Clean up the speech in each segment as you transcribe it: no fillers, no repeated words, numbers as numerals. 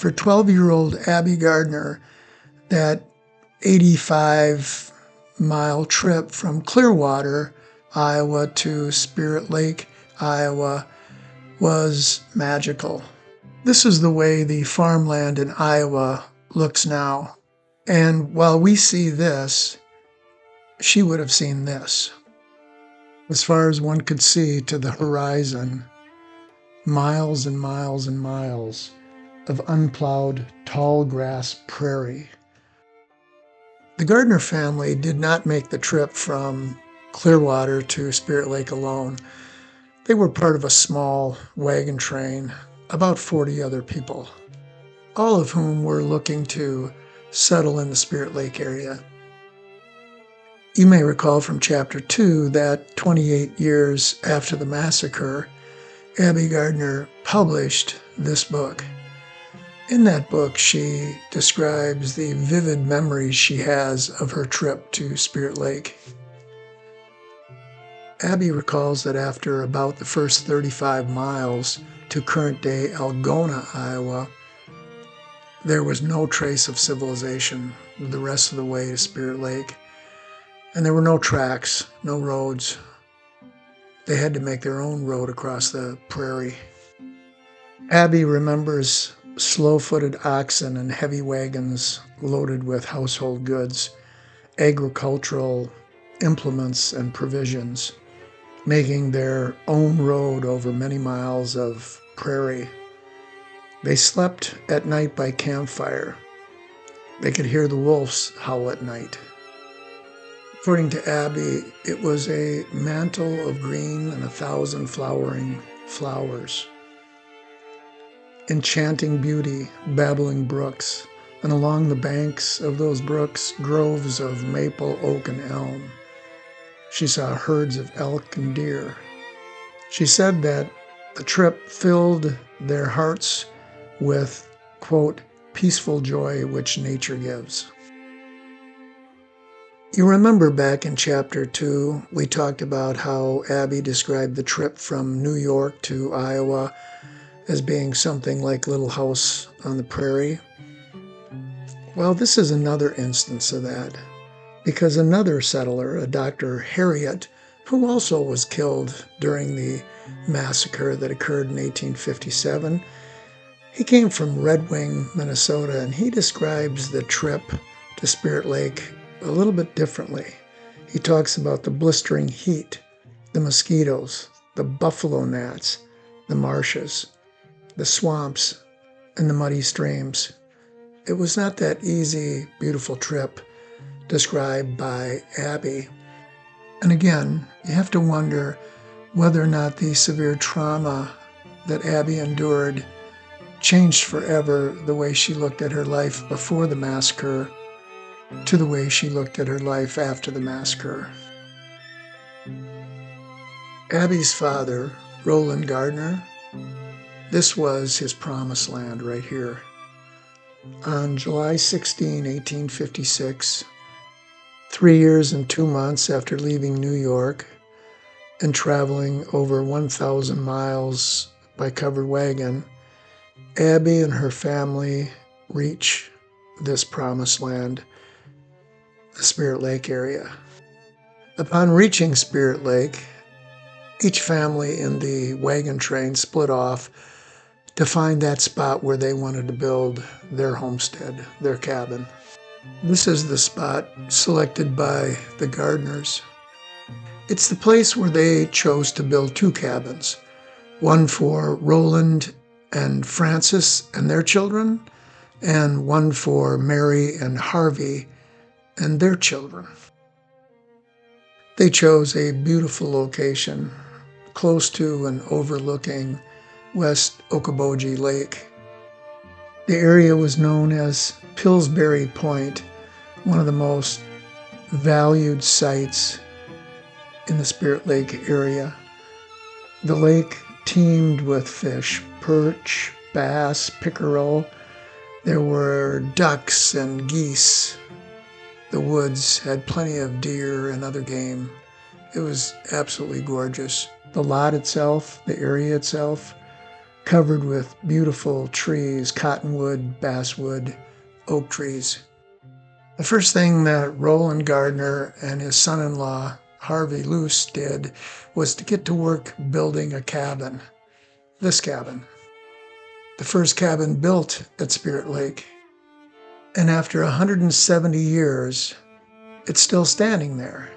For 12-year-old Abbie Gardner, that 85-mile trip from Clearwater, Iowa to Spirit Lake, Iowa, was magical. This is the way the farmland in Iowa looks now. And while we see this, she would have seen this. As far as one could see to the horizon, miles and miles and miles of unplowed tall grass prairie. The Gardner family did not make the trip from Clearwater to Spirit Lake alone. They were part of a small wagon train, about 40 other people, all of whom were looking to settle in the Spirit Lake area. You may recall from Chapter 2 that 28 years after the massacre, Abbie Gardner published this book. In that book, she describes the vivid memories she has of her trip to Spirit Lake. Abbie recalls that after about the first 35 miles to current-day Algona, Iowa, there was no trace of civilization the rest of the way to Spirit Lake. And there were no tracks, no roads. They had to make their own road across the prairie. Abbie remembers slow-footed oxen and heavy wagons loaded with household goods, agricultural implements and provisions, making their own road over many miles of prairie. They slept at night by campfire. They could hear the wolves howl at night. According to Abbie, it was a mantle of green and 1,000 flowering flowers. Enchanting beauty, babbling brooks, and along the banks of those brooks, groves of maple, oak, and elm. She saw herds of elk and deer. She said that the trip filled their hearts with, quote, peaceful joy which nature gives. You remember back in Chapter 2, we talked about how Abbie described the trip from New York to Iowa as being something like Little House on the Prairie. Well, this is another instance of that, because another settler, a Dr. Harriet, who also was killed during the massacre that occurred in 1857, he came from Red Wing, Minnesota, and he describes the trip to Spirit Lake a little bit differently. He talks about the blistering heat, the mosquitoes, the buffalo gnats, the marshes, the swamps, and the muddy streams. It was not that easy, beautiful trip described by Abbie. And again, you have to wonder whether or not the severe trauma that Abbie endured changed forever the way she looked at her life before the massacre to the way she looked at her life after the massacre. Abbie's father, Roland Gardner, this was his promised land right here. On July 16, 1856, 3 years and 2 months after leaving New York and traveling over 1,000 miles by covered wagon, Abbie and her family reach this promised land, the Spirit Lake area. Upon reaching Spirit Lake, each family in the wagon train split off to find that spot where they wanted to build their homestead, their cabin. This is the spot selected by the Gardners. It's the place where they chose to build 2 cabins, one for Roland and Frances and their children, and one for Mary and Harvey and their children. They chose a beautiful location close to and overlooking West Okoboji Lake. The area was known as Pillsbury Point, one of the most valued sites in the Spirit Lake area. The lake teemed with fish, perch, bass, pickerel. There were ducks and geese. The woods had plenty of deer and other game. It was absolutely gorgeous. The lot itself, the area itself, covered with beautiful trees, cottonwood, basswood, oak trees. The first thing that Roland Gardner and his son-in-law, Harvey Luce, did was to get to work building a cabin. This cabin. The first cabin built at Spirit Lake. And after 170 years, it's still standing there.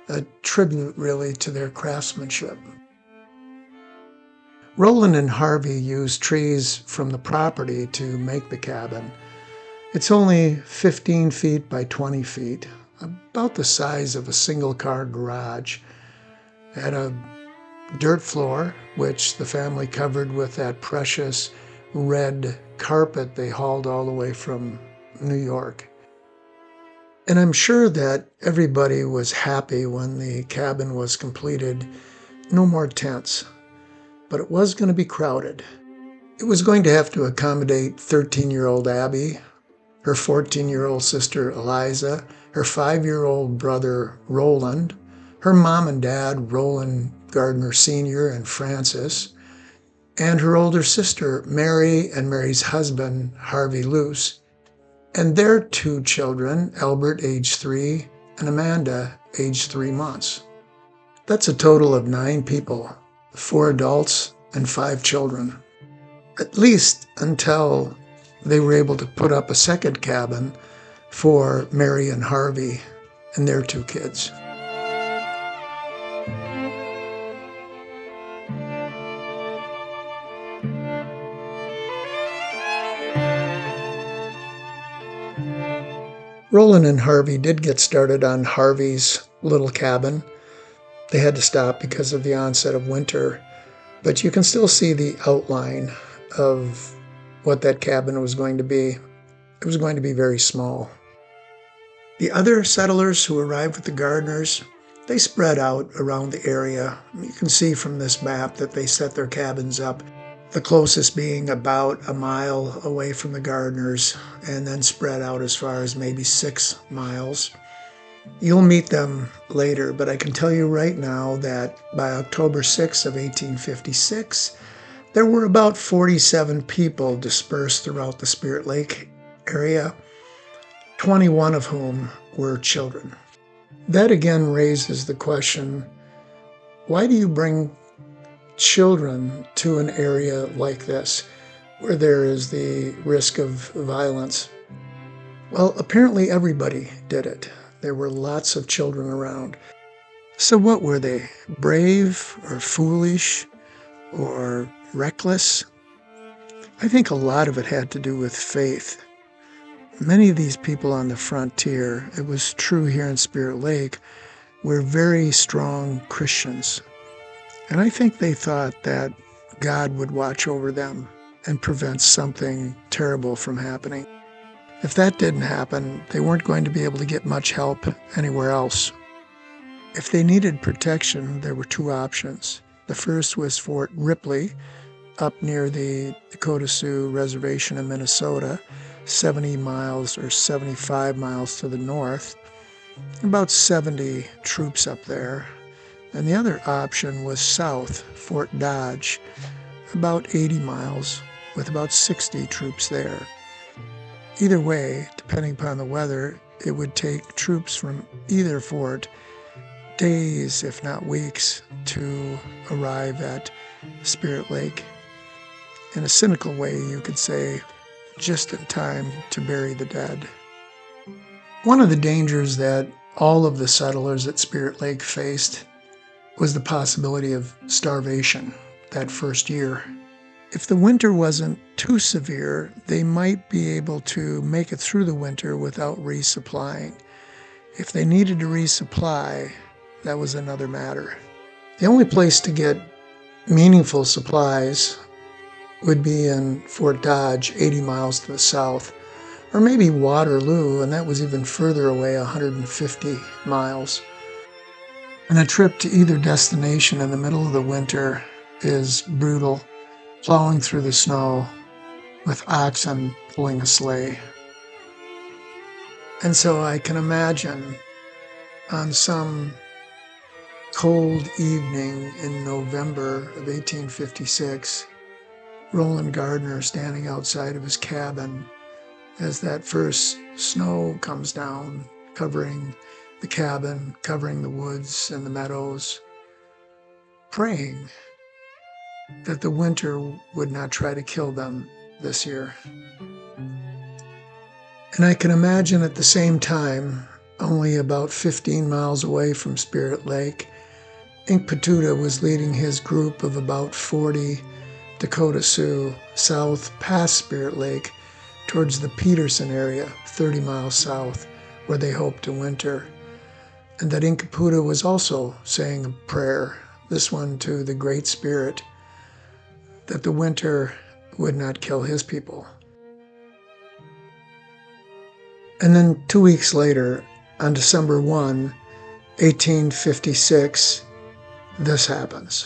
A tribute, really, to their craftsmanship. Roland and Harvey used trees from the property to make the cabin. It's only 15 feet by 20 feet, about the size of a single-car garage. It had a dirt floor, which the family covered with that precious red carpet they hauled all the way from New York. And I'm sure that everybody was happy when the cabin was completed. No more tents. But it was going to be crowded. It was going to have to accommodate 13-year-old Abbie, her 14-year-old sister Eliza, her 5-year-old brother Roland, her mom and dad, Roland Gardner Sr. and Francis, and her older sister Mary and Mary's husband, Harvey Luce, and their 2 children, Albert, age 3, and Amanda, age 3 months. That's a total of 9 people, 4 adults and 5 children, at least until they were able to put up a second cabin for Mary and Harvey and their 2 kids. Roland and Harvey did get started on Harvey's little cabin. They had to stop because of the onset of winter, but you can still see the outline of what that cabin was going to be. It was going to be very small. The other settlers who arrived with the Gardners, they spread out around the area. You can see from this map that they set their cabins up, the closest being about a mile away from the Gardners, and then spread out as far as maybe 6 miles. You'll meet them later, but I can tell you right now that by October 6 of 1856, there were about 47 people dispersed throughout the Spirit Lake area, 21 of whom were children. That again raises the question, why do you bring children to an area like this, where there is the risk of violence? Well, apparently everybody did it. There were lots of children around. So what were they? Brave or foolish or reckless? I think a lot of it had to do with faith. Many of these people on the frontier, it was true here in Spirit Lake, were very strong Christians. And I think they thought that God would watch over them and prevent something terrible from happening. If that didn't happen, they weren't going to be able to get much help anywhere else. If they needed protection, there were 2 options. The first was Fort Ripley, up near the Dakota Sioux Reservation in Minnesota, 70 miles or 75 miles to the north, about 70 troops up there. And the other option was south, Fort Dodge, about 80 miles, with about 60 troops there. Either way, depending upon the weather, it would take troops from either fort days, if not weeks, to arrive at Spirit Lake. In a cynical way, you could say, just in time to bury the dead. One of the dangers that all of the settlers at Spirit Lake faced was the possibility of starvation that first year. If the winter wasn't too severe, they might be able to make it through the winter without resupplying. If they needed to resupply, that was another matter. The only place to get meaningful supplies would be in Fort Dodge, 80 miles to the south, or maybe Waterloo, and that was even further away, 150 miles. And a trip to either destination in the middle of the winter is brutal, plowing through the snow with oxen pulling a sleigh. And so I can imagine on some cold evening in November of 1856, Roland Gardner standing outside of his cabin as that first snow comes down, covering the cabin, covering the woods and the meadows, praying that the winter would not try to kill them this year. And I can imagine at the same time, only about 15 miles away from Spirit Lake, Ink Patuta was leading his group of about 40 Dakota Sioux south past Spirit Lake towards the Peterson area, 30 miles south, where they hoped to winter. And that Ink Patuta was also saying a prayer, this one to the Great Spirit, that the winter would not kill his people. And then 2 weeks later, on December 1, 1856, this happens.